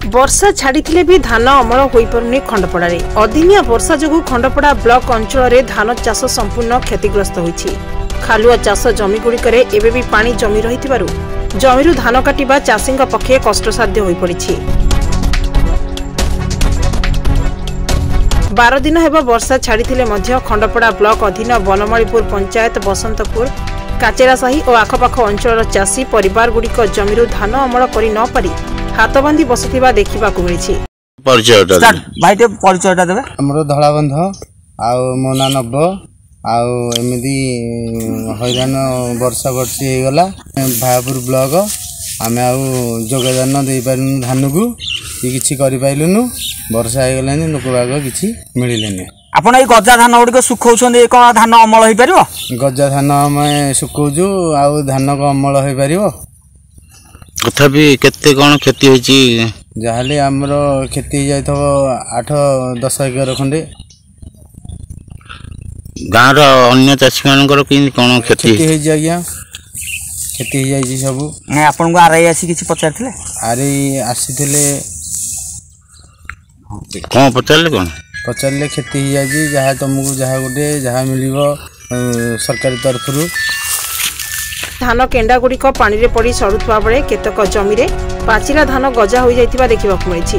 वर्षा छाड़ी भी धान अमल हो पारुनी खंडपड़ा रे। अदिनिया वर्षा जोगु खंडपड़ा ब्लॉक अंचल रे धान चाष संपूर्ण क्षतिग्रस्त होईछि। खालुआ चाष जमी गुड़िकरे एबे भी पानी जमी रहिथिबारु जमीरु धान काटिबा चाषींक पक्षे कष्टसाध्य होई पड़िछि। 12 दिन हेबा वर्षा छाड़ी मध्य खंडपड़ा ब्लॉक अधीन बनमालीपुर पंचायत बसंतपुर काचेरासाही और आखपाख अंचल चाषी परिवार गुड़िक जमीरु धान अमल करि न पारि हाथ बांधी बसिथिबा देखिबाकु मिलिछि। परिचयटा देबे। हमरो धलाबंध आउ मोना नब आउ एमिदी हैरान वर्षा वर्षी हे गला भायापुर ब्लॉक आमे आउ जोगदान दे पारनु धान को किछि करि पाइलुनु वर्षा हे गलानी लोक बाग किछि मिलिलेनी। आपण ए गजा धान गुडी सुखौछन एक धान अमल होई परिबो। गजा धान में सुखौजु आउ धान को अमल होई परिबो। तथापि केते कोन खेती होईची जाहले हमरो खेती जाय तो 8-10 एकर खंडे। गाँव रो अन्य चाषी मानकर कि कोन खेती हे जागिया खेती हे जाई सब। नै आपन को आरआई आसी किछि पचारथिले। आरआई आसीथिले कोन पचारले कोन पचारले खेती हे जाई जहा तुमको जहा गोटे जहा मिलिबो सरकारी तरफ रु। धान केंडा गुड़िक पानी रे पड़ी सड़ुवा बेले केतक जमी रे पाचिला धान गजा हो जाइतिबा देखिबाकु मिलिछि।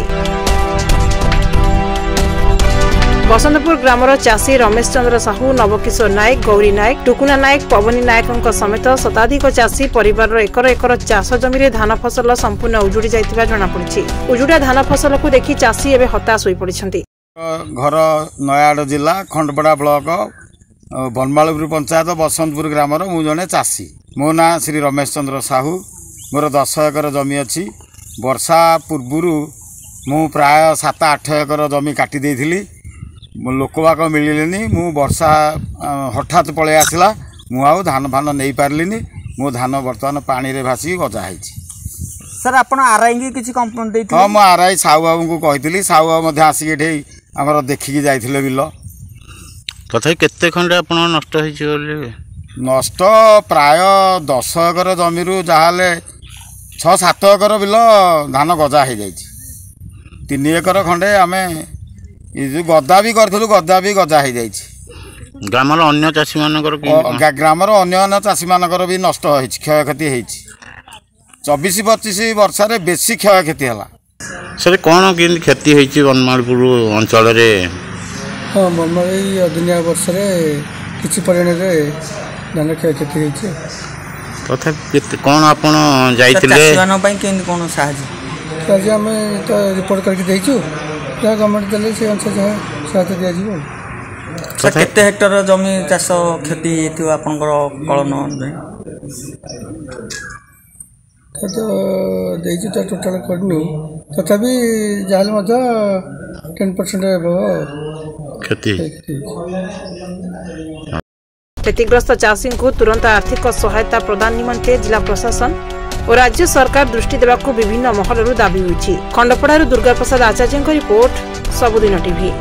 बसंतपुर ग्रामर चाषी रमेश चंद्र साहू नवकिशोर नायक गौरी नायक टुकुना नायक पवनी नायक समेत शताधिक चाषी परिवार एकर एकर चाष जमी रे धान फसल संपूर्ण उजुड़ी जाइतिबा जणा पड़िछि। उजुड़ा धान फसल को देखि चाषी एबे हताश होई पड़िछन्ति। घर नयागढ़ जिला खंडपड़ा ब्लॉक बनमालीपुर पंचायत बसंतपुर ग्रामर मु जने चाषी। मो ना श्री रमेश चंद्र साहू। मोर 10 एकर जमी अच्छी। वर्षा पूर्वरु मु प्राय 7-8 एकर जमी काटी देइथिली। लोकबाक मिलिलेनी। मु वर्षा हठात पळे आसिला मु आउ धान फान नै पारलिनी। मो धान वर्तमान पानी रे भासी गजा हैछि। सर आपण आरआई की किछि कंप्लेंट देइथिले। हां मु आरआई साहू बाबू को कहिथिली। साहू बाबू मध्ये आसी एठे हमर देखिकी जाइथिले बिल। तथापि केते खंडे आपण नष्ट हैछि बोले नष्ट प्राय 10 एकर जमीरु जाहाले 6-7 एकर बिल धान गजा हो जाइछि। 3 एकर खंडे आमे जो गदा भी करथिलु गदा भी गजा हो जाइछि। ग्रामर अन्य चाषी मानकर ग्रामर अन्य चाषी मानकर भी नष्ट होइछि क्षय क्षति होइछि। 24-25 वर्ष रे बेसी क्षय क्षति हला। सर कोन किन क्षति होइछि बनमालीपुर अंचल रे। हां बनमाली अदिनिया वर्ष रे किछि परिमाण रे धान क्षय क्षति होइछि। तथापि कोन आपण जाइतिले चाषी मानन पई केन कोन सहायता आज हमें तो रिपोर्ट करके देइछु या गवर्नमेंट देले से अनुसार सहायता दिया जिवो। सर केते हेक्टर जमी चाष क्षति हेतु आपनकर कळन तो देइछु तो टोटल करनु तथापि जाहले मजा 10% क्षति। क्षतिग्रस्त चाषी को तुरंत आर्थिक सहायता प्रदान निमंते जिला प्रशासन और राज्य सरकार दृष्टि देवाकू विभिन्न महलरू दाबी होइछि। खंडपड़ारू दुर्गा प्रसाद आचार्य रिपोर्ट सबुदिन टीवी।